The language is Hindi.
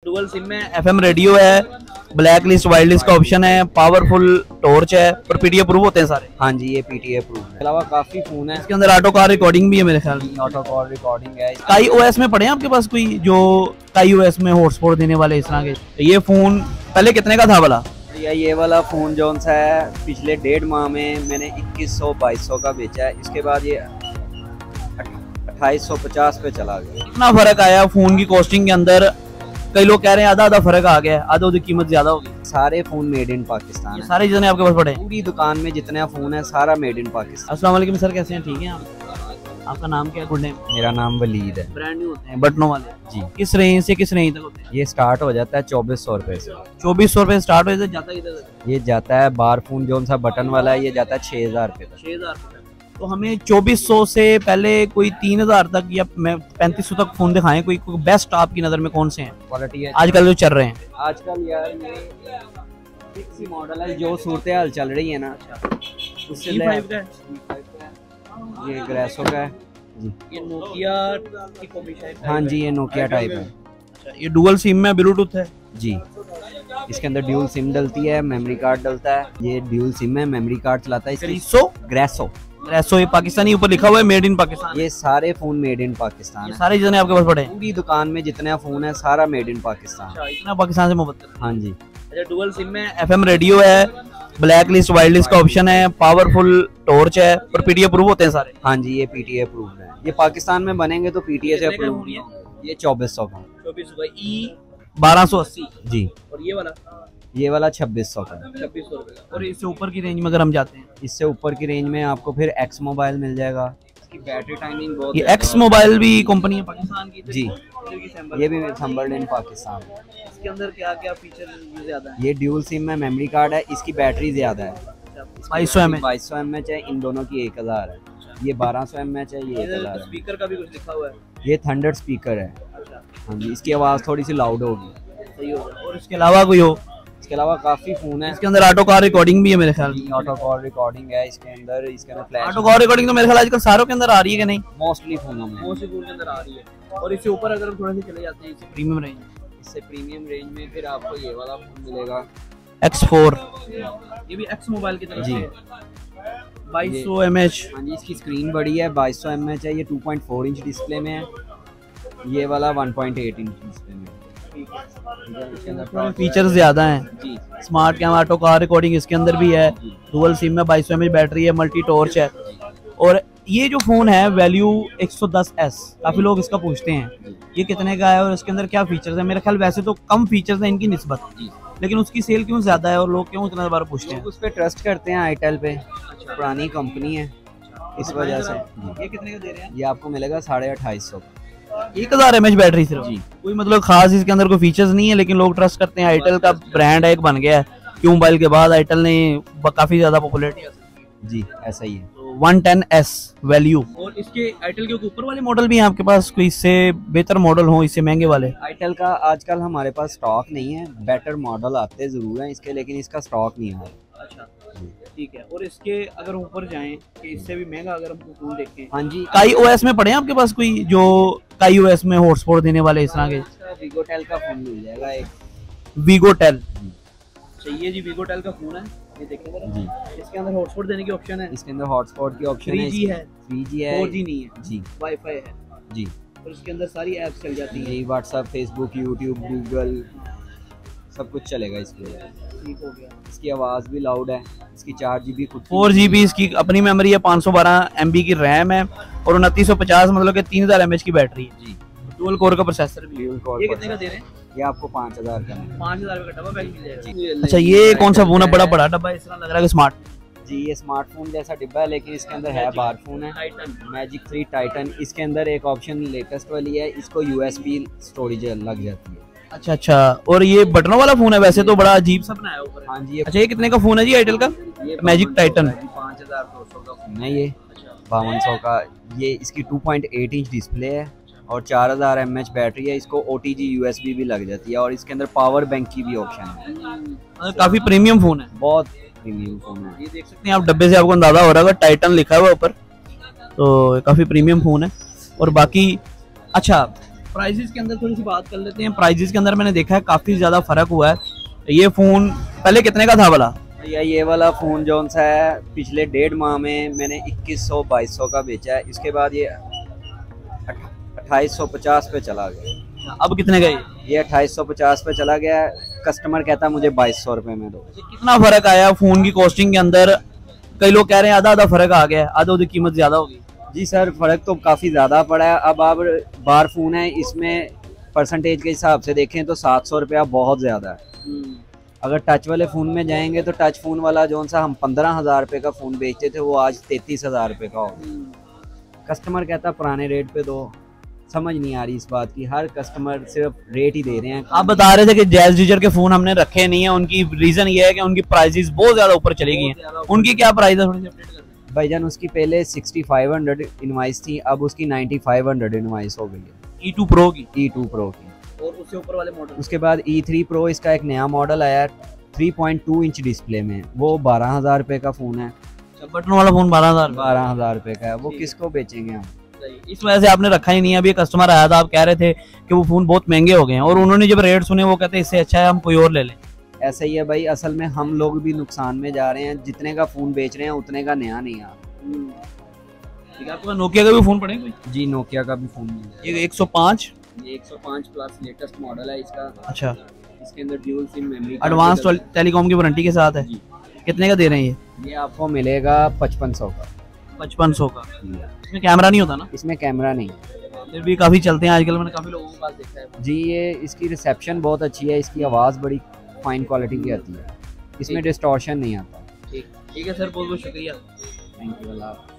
डुअल सिम में एफएम रेडियो है, ब्लैक लिस्ट वाइट लिस्ट का ऑप्शन है, पावरफुल टॉर्च है और पीटीए प्रूफ होते हैं सारे। हाँ जी, ये पीटीए प्रूफ है। अलावा काफी फोन है इसके अंदर ऑटो कार रिकॉर्डिंग भी है मेरे ख्याल में। ऑटो कॉल रिकॉर्डिंग है। काई ओएस में पड़े हैं आपके पास कोई जो काई ओएस में हॉटस्पॉट देने वाले इस तरह के? तो ये फोन पहले कितने का था भला? ये वाला फोन जोन सा है पिछले 1.5 माह में मैंने 2100-2200 का बेचा है। इसके बाद ये 2850 पे चला गया। कितना फर्क आया फोन की कॉस्टिंग के अंदर? कई लोग कह रहे हैं आधा आधा फर्क आ गया है, आधा आधी कीमत ज्यादा हो गई। सारे फोन मेड इन पाकिस्तान ये है। सारे जितने आपके पास पड़े हैं पूरी दुकान में जितने फोन है सारा मेड इन पाकिस्तान। अस्सलाम वालेकुम सर, कैसे हैं? ठीक हैं आप? आपका नाम क्या है? Good name. मेरा नाम वलीद है। ब्रांड न्यू होते हैं बटनों वाले जी। किस रेंज से किस रेंज तक होते हैं? ये स्टार्ट हो जाता है 2400 रुपए से। 2400 रुपए स्टार्ट हो जाता है, जाता किधर तक? ये जाता है बार फोन जोन सा बटन वाला है, ये जाता है 6000 रुपए तक। 6000 रुपए। तो हमें 2400 से पहले कोई 3000 तक या 3500 तक फोन दिखाएं, कोई बेस्ट आपकी नजर में कौन से हैं क्वालिटी है आजकल जो चल रहे हैं? आजकल यार ये फिक्स ही मॉडल है, जो सूरत हाल चल रही है ना उससे G5 का है? ये ग्रेसो का है जी। ये नोकिया की कॉपी शायद। हाँ जी, ये नोकिया टाइप है। अच्छा, ये डुअल सिम में ब्लूटूथ है जी। इसके अंदर ड्यूल सिम डलती है, मेमोरी कार्ड डलता है। ये ड्यूल सिम है, मेमोरी कार्ड चलाता है। ग्रेसो ये पाकिस्तानी ऊपर लिखा हुआ है मेड इन पाकिस्तान। ये सारे फोन मेड इन पाकिस्तान ये है। सारे जितने आपके पास पड़े हैं पूरी दुकान में जितने फोन है सारा मेड इन पाकिस्तान। अच्छा, इतना पाकिस्तान से मोहब्बत करते हैं। हाँ जी। अच्छा, डुअल सिम में एफएम रेडियो है, ब्लैक लिस्ट वाइट लिस्ट का ऑप्शन है, पावरफुल टॉर्च है और पीटीए प्रूफ होते हैं सारे। हाँ जी, ये पीटीए प्रूफ है। ये पाकिस्तान में बनेंगे तो पीटीए से कितने का अप्रूव। ये 2400 का। 2400 ई 1280 जी। और ये वाला 2600 का। 2600 रुपए का। और इससे ऊपर की रेंज में अगर हम जाते हैं, इससे ऊपर की रेंज में आपको फिर एक्स मोबाइल मिल जाएगा। इसकी बैटरी टाइमिंग बहुत ये एक्स मोबाइल भी कंपनी है पाकिस्तान की? जी। ये भी थंबर्ड इन पाकिस्तान। इसके अंदर क्या क्या फीचर ज्यादा है? ये ड्यूल सिम में मेमोरी कार्ड है, इसकी बैटरी ज्यादा है। 2200 mAh। 2200 mAh है। इन दोनों की 1000 है। ये 1200 mAh है, ये 1000 है। स्पीकर का भी कुछ लिखा हुआ है? ये थंडर स्पीकर है। अच्छा, हाँ जी, इसकी आवाज़ थोड़ी सी लाउड होगी। सही होगा। और इसके अलावा कोई हो? इसके अलावा काफी फोन है। इसके अंदर ऑटो कार रिकॉर्डिंग भी है मेरे ख्याल में। ऑटो कॉल रिकॉर्डिंग है इसके अंदर। इसके अंदर फ्लैश ऑटो कार रिकॉर्डिंग तो मेरे ख्याल आजकल सारों के अंदर आ रही है कि नहीं? मोस्टली फोनों में। मोस्टली फोन के अंदर आ रही है। और इससे ऊपर अगर हम थोड़ा सा चले जाते हैं, इससे प्रीमियम रेंज, इससे प्रीमियम रेंज में फिर आपको ये वाला फोन मिलेगा X4। ये भी एक्स मोबाइल की तरफ जी। से 2200 mAh। हाँ जी, इसकी स्क्रीन बड़ी है, 2200 mAh है। ये 2.4 इंच डिस्प्ले में है। ये वाला 1.8 इंच डिस्प्ले में है। इसके अंदर फीचर्स ज्यादा हैं। जी। Smart camera, auto call recording इसके अंदर भी है। डुअल सिम में 2200 mAh बैटरी है, मल्टी टॉर्च है। और ये जो फोन है वैल्यू 110S, काफी लोग इसका पूछते हैं ये कितने का है और इसके अंदर क्या फीचर्स है? मेरे ख्याल वैसे तो कम फीचर्स हैं इनकी निस्बत, लेकिन उसकी सेल क्यों ज्यादा है और लोग क्यों इतना बार पूछते हैं? उस पर ट्रस्ट करते हैं। आईटेल पे पुरानी कंपनी है, इस वजह से। ये कितने का दे रहे हैं? ये आपको मिलेगा 2850 का। 1000 mAh बैटरी सिर्फ जी। कोई मतलब खास इसके अंदर कोई फीचर्स नहीं है, लेकिन लोग ट्रस्ट करते हैं। आईटेल का ब्रांड है, एक बन गया है क्यों मोबाइल के बाद आईटेल ने काफी ज्यादा पॉपुलैरिटी हासिल की। जी, ऐसा ही है। तो 110S वैल्यू। और इसके आईटेल के ऊपर वाले मॉडल भी हैं आपके पास? कोई इससे बेहतर मॉडल हो, इससे महंगे वाले? आईटेल का आजकल हमारे पास स्टॉक नहीं है। बेटर मॉडल आते जरूर हैं इसके, लेकिन इसका स्टॉक नहीं है। अच्छा, ठीक है। और इसके अगर ऊपर जाएं कि इससे भी महंगा अगर हम फोन देखें, हाँ जी, काई ओएस में पड़े हैं आपके पास कोई जो काई ओएस में हॉटस्पॉट देने वाले इस तरह के? वीगोटेल का फोन मिल जाएगा एक। वीगोटेल। चाहिए जी, वीगोटेल का फोन है, ये देखें जरा। जी। इसके अंदर हॉटस्पॉट देने की ऑप्शन है? इसके अंदर हॉटस्पॉट की ऑप्शन है। 3G है, 3G है, 4G नहीं है, जी, वाईफाई है। जी। और इसके अंदर सारी ऐप्स चल जाती हैं। जी, व्हाट्सएप, फेसबुक, यूट्यूब, गूगल सब कुछ चलेगा इसमें। ठीक हो गया। इसकी आवाज़ भी लाउड है। इसकी 4GB खुद 4GB इसकी अपनी मेमोरी है, 512 MB की रैम है और 2950 मतलब कि 3000 mAh की बैटरी है। जी। डुअल कोर का प्रोसेसर भी है। ड्यूल कोर ये कितने का दे रहे हैं? ये आपको 5000 का है। 5000 का डब्बा पैक मिल जाएगा। अच्छा, ये कौन सा फोन है? बड़ा बड़ा डब्बा, इस तरह लग रहा है कि स्मार्ट। जी, ये स्मार्टफोन जैसा डिब्बा है, लेकिन इसके अंदर है बार फोन है। Magic 3 Titan. इसके अंदर एक ऑप्शन लेटेस्ट वाली है, इसको USB स्टोरेज लग जाती है। अच्छा अच्छा। और ये बटनों वाला फोन है? वैसे तो बड़ा अजीब सा बनाया ऊपर। हाँ जी। अच्छा, ये कितने का फोन है जी आईटेल का? ये मैजिक टाइटन। 5200 का फोन है। ये 5200 का। ये इसकी 2.8 इंच डिस्प्ले है और 4000 mAh बैटरी है। इसको OTG USB भी लग जाती है और इसके अंदर पावर बैंक की भी ऑप्शन है। काफी प्रीमियम फोन है, बहुत प्रीमियम फोन है। ये देख सकते हैं आप, डब्बे से आपको अंदाजा हो रहा होगा टाइटन लिखा हुआ ऊपर, तो काफी प्रीमियम फोन है। और बाकी अच्छा, प्राइजेस के अंदर थोड़ी सी बात कर लेते हैं। प्राइजेस के अंदर मैंने देखा है काफ़ी ज़्यादा फ़र्क हुआ है। ये फ़ोन पहले कितने का था भला? भैया ये वाला फ़ोन जौन सा है पिछले 1.5 माह में मैंने 2100-2200 का बेचा है। इसके बाद ये 2850 पे चला गया। अब कितने का ये 2850 पे चला गया। कस्टमर कहता है मुझे 2200 रुपये में दो। कितना फ़र्क आया फ़ोन की कॉस्टिंग के अंदर? कई लोग कह रहे हैं आधा आधा फ़र्क आ गया है, आधा आधी कीमत ज़्यादा होगी। जी सर, फ़र्क तो काफ़ी ज़्यादा पड़ा है। अब आप बार फ़ोन है, इसमें परसेंटेज के हिसाब से देखें तो 700 रुपया बहुत ज़्यादा है। अगर टच वाले फ़ोन में जाएंगे तो टच फ़ोन वाला जौन सा हम 15,000 रुपये का फ़ोन बेचते थे वो आज 33,000 रुपये का होगा। कस्टमर कहता पुराने रेट पे दो। समझ नहीं आ रही इस बात की, हर कस्टमर सिर्फ रेट ही दे रहे हैं। आप बता रहे थे कि जैज़ डीजर के फ़ोन हमने रखे नहीं है, उनकी रीज़न ये है कि उनकी प्राइसेस बहुत ज़्यादा ऊपर चली गई हैं। उनकी क्या प्राइस है? थोड़ी सी अपडेट कर दें। भाईजान उसकी पहले 6500 इनवाइस थी, अब उसकी 9500 इनवाइस हो गई है। E2 Pro की। E2 Pro की। और उससे ऊपर वाले मॉडल? उसके बाद E3 Pro, इसका एक नया मॉडल आया है 3.2 इंच डिस्प्ले में, वो 12,000 रुपये का फ़ोन है। बटन वाला फ़ोन 12,000 रुपये का है। वो किसको बेचेंगे हम? इस वजह से आपने रखा ही नहीं है। अभी कस्टमर आया था, आप कह रहे थे कि वो फ़ोन बहुत महंगे हो गए हैं, और उन्होंने जब रेट सुने वो कहते हैं इससे अच्छा है हम कोई और ले लें। ऐसा ही है भाई, असल में हम लोग भी नुकसान में जा रहे हैं। जितने का फ़ोन बेच रहे हैं उतने का नया नहीं आ रहा। ठीक है, आपके पास नोकिया का भी फ़ोन पड़ेगा कोई? जी, नोकिया का भी फ़ोन मिल जाएगा। ये 105? ये 105 प्लस लेटेस्ट मॉडल है इसका। अच्छा, इसके अंदर dual SIM memory, advance telecom की वारंटी के साथ है। जी। कितने का दे रहे हैं ये आपको मिलेगा 5500 का। 5500 का। इसमें कैमरा नहीं होता ना? इसमें कैमरा नहीं। फिर भी काफ़ी चलते हैं आजकल, मैंने काफ़ी लोगों के पास देखा है। जी, ये इसकी रिसेप्शन बहुत अच्छी है, इसकी आवाज़ बड़ी फाइन क्वालिटी की आती है, इसमें डिस्टॉर्शन नहीं आता। ठीक है सर, बहुत बहुत शुक्रिया। Thank you.